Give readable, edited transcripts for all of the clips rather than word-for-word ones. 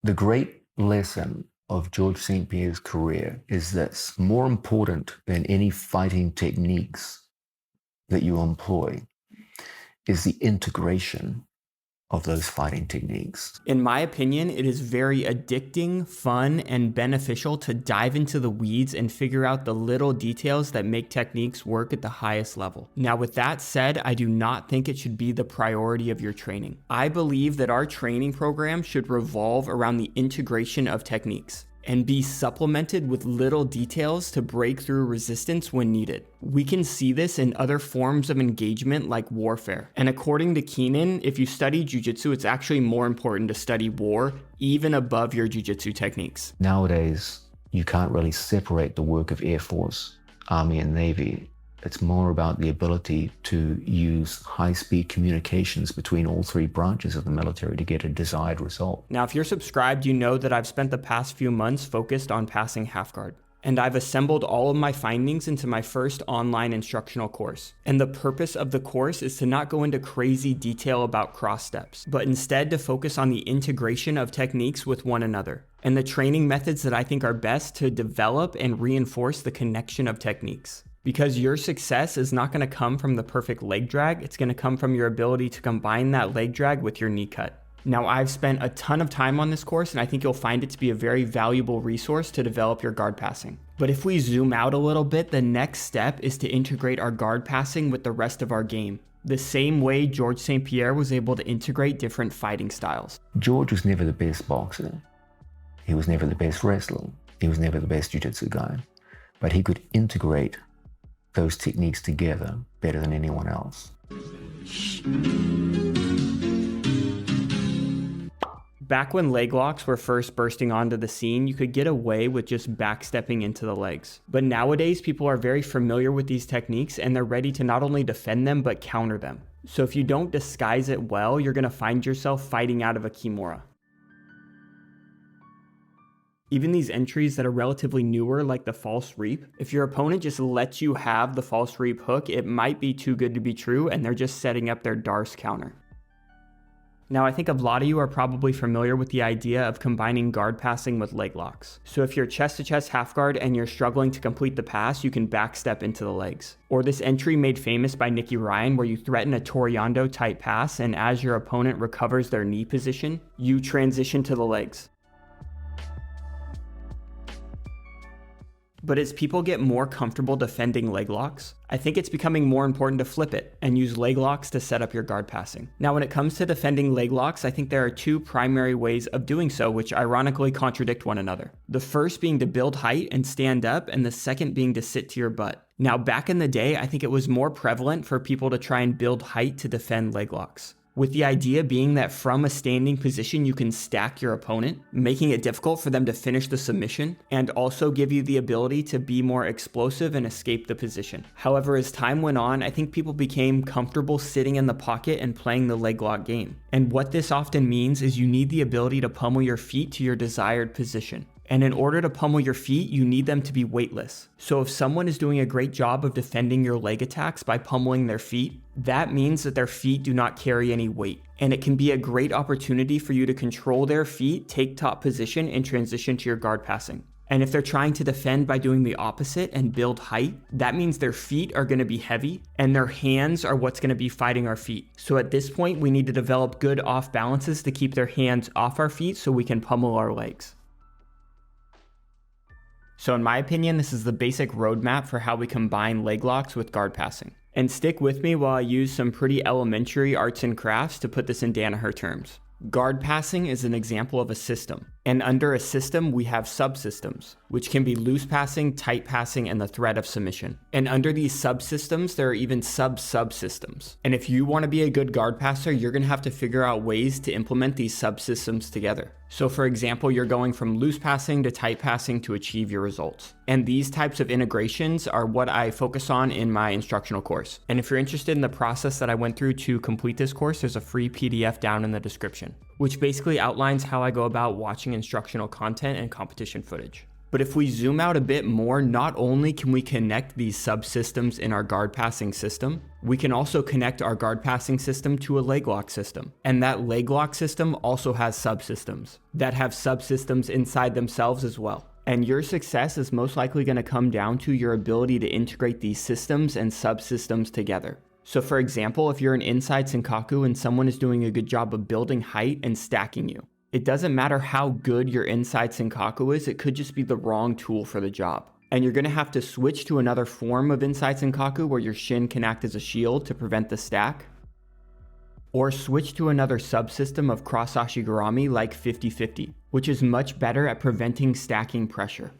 The great lesson of George St Pierre's career is this: more important than any fighting techniques that you employ is the integration of those fighting techniques. In my opinion, it is very addicting, fun, and beneficial to dive into the weeds and figure out the little details that make techniques work at the highest level. Now, with that said, I do not think it should be the priority of your training. I believe that our training program should revolve around the integration of techniques and be supplemented with little details to break through resistance when needed. We can see this in other forms of engagement like warfare. And according to Keenan, if you study jiu-jitsu, it's actually more important to study war even above your jiu-jitsu techniques. Nowadays, you can't really separate the work of Air Force, Army, and Navy. It's more about the ability to use high-speed communications between all three branches of the military to get a desired result. Now, if you're subscribed, you know that I've spent the past few months focused on passing half guard. And I've assembled all of my findings into my first online instructional course. And the purpose of the course is to not go into crazy detail about cross steps, but instead to focus on the integration of techniques with one another and the training methods that I think are best to develop and reinforce the connection of techniques. Because your success is not going to come from the perfect leg drag, it's going to come from your ability to combine that leg drag with your knee cut. Now, I've spent a ton of time on this course, and I think you'll find it to be a very valuable resource to develop your guard passing. But if we zoom out a little bit, the next step is to integrate our guard passing with the rest of our game, the same way George St Pierre was able to integrate different fighting styles. George was never the best boxer. He was never the best wrestler. He was never the best jiu-jitsu guy. But he could integrate those techniques together better than anyone else. Back when leg locks were first bursting onto the scene, you could get away with just backstepping into the legs. But nowadays, people are very familiar with these techniques and they're ready to not only defend them, but counter them. So if you don't disguise it well, you're gonna find yourself fighting out of a kimura. Even these entries that are relatively newer, like the false reap, if your opponent just lets you have the false reap hook, it might be too good to be true and they're just setting up their Darce counter. Now, I think a lot of you are probably familiar with the idea of combining guard passing with leg locks. So if you're chest-to-chest half guard and you're struggling to complete the pass, you can backstep into the legs. Or this entry made famous by Nicky Ryan where you threaten a Toriando type pass and as your opponent recovers their knee position, you transition to the legs. But as people get more comfortable defending leg locks, I think it's becoming more important to flip it and use leg locks to set up your guard passing. Now, when it comes to defending leg locks, I think there are two primary ways of doing so, which ironically contradict one another. The first being to build height and stand up, and the second being to sit to your butt. Now, back in the day, I think it was more prevalent for people to try and build height to defend leg locks, with the idea being that from a standing position, you can stack your opponent, making it difficult for them to finish the submission, and also give you the ability to be more explosive and escape the position. However, as time went on, I think people became comfortable sitting in the pocket and playing the leg lock game. And what this often means is you need the ability to pummel your feet to your desired position. And in order to pummel your feet, you need them to be weightless. So if someone is doing a great job of defending your leg attacks by pummeling their feet, that means that their feet do not carry any weight. And it can be a great opportunity for you to control their feet, take top position, and transition to your guard passing. And if they're trying to defend by doing the opposite and build height, that means their feet are going to be heavy and their hands are what's going to be fighting our feet. So at this point, we need to develop good off balances to keep their hands off our feet so we can pummel our legs. So in my opinion, this is the basic roadmap for how we combine leg locks with guard passing. And stick with me while I use some pretty elementary arts and crafts to put this in Danaher terms. Guard passing is an example of a system. And under a system, we have subsystems, which can be loose passing, tight passing, and the threat of submission. And under these subsystems, there are even subsystems. And if you want to be a good guard passer, you're going to have to figure out ways to implement these subsystems together. So for example, you're going from loose passing to tight passing to achieve your results. And these types of integrations are what I focus on in my instructional course. And if you're interested in the process that I went through to complete this course, there's a free PDF down in the description, which basically outlines how I go about watching instructional content and competition footage. But if we zoom out a bit more, not only can we connect these subsystems in our guard passing system, we can also connect our guard passing system to a leg lock system. And that leg lock system also has subsystems that have subsystems inside themselves as well. And your success is most likely going to come down to your ability to integrate these systems and subsystems together. So for example, if you're an inside Senkaku and someone is doing a good job of building height and stacking you, it doesn't matter how good your inside Senkaku is, it could just be the wrong tool for the job. And you're going to have to switch to another form of inside Senkaku where your shin can act as a shield to prevent the stack. Or switch to another subsystem of cross ashigarami like 50-50, which is much better at preventing stacking pressure.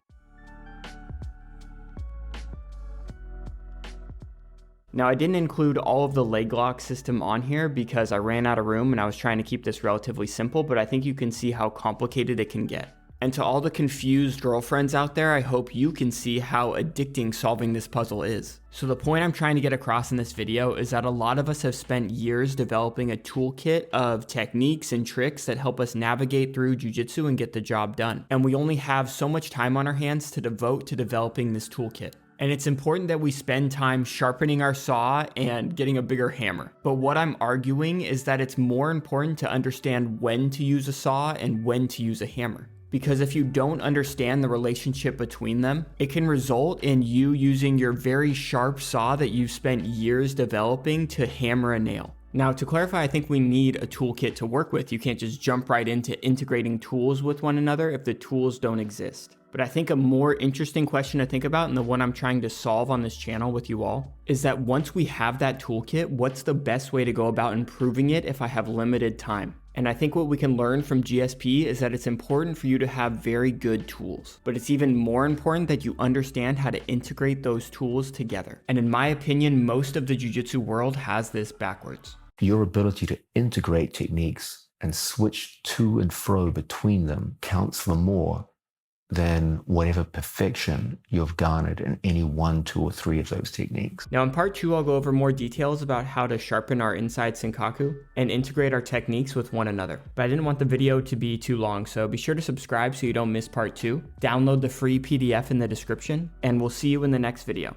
Now, I didn't include all of the leg lock system on here because I ran out of room and I was trying to keep this relatively simple, but I think you can see how complicated it can get. And to all the confused girlfriends out there, I hope you can see how addicting solving this puzzle is. So the point I'm trying to get across in this video is that a lot of us have spent years developing a toolkit of techniques and tricks that help us navigate through jiu-jitsu and get the job done. And we only have so much time on our hands to devote to developing this toolkit. And it's important that we spend time sharpening our saw and getting a bigger hammer. But what I'm arguing is that it's more important to understand when to use a saw and when to use a hammer. Because if you don't understand the relationship between them, it can result in you using your very sharp saw that you've spent years developing to hammer a nail. Now, to clarify, I think we need a toolkit to work with. You can't just jump right into integrating tools with one another if the tools don't exist. But I think a more interesting question to think about, and the one I'm trying to solve on this channel with you all, is that once we have that toolkit, what's the best way to go about improving it if I have limited time? And I think what we can learn from GSP is that it's important for you to have very good tools, but it's even more important that you understand how to integrate those tools together. And in my opinion, most of the jiu-jitsu world has this backwards. Your ability to integrate techniques and switch to and fro between them counts for more than whatever perfection you've garnered in any 1, 2, or 3 of those techniques. Now in part 2, I'll go over more details about how to sharpen our inside Senkaku and integrate our techniques with one another. But I didn't want the video to be too long, so be sure to subscribe so you don't miss part 2. Download the free PDF in the description, and we'll see you in the next video.